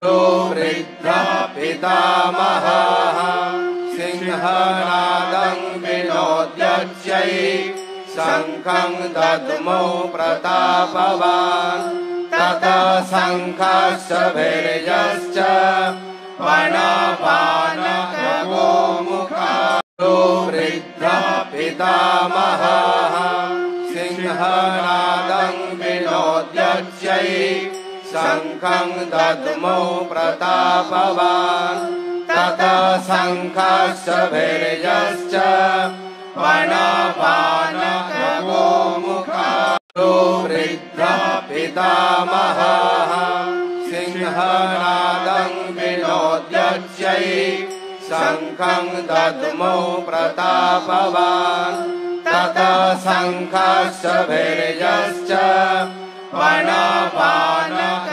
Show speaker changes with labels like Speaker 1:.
Speaker 1: वृद्धः पितामहः सिंहनादं विनोद्यच्यै शङ्खं दद्मो प्रतापवान् ततः शङ्खश्च भैर्यश्च वनवानखगोमुखा वृद्धः पितामहः सिंहनादं विनोद्यच्यै शङ्खं दद्मो प्रतापवान् ततः शङ्खश्च भैर्यश्च वनवानखगोमुखा वृद्धः पितामहः सिंहनादं विनोद्यच्यै शङ्खं दद्मो प्रतापवान् ततः शङ्खश्च भैर्यश्च वनवानखगोमुखा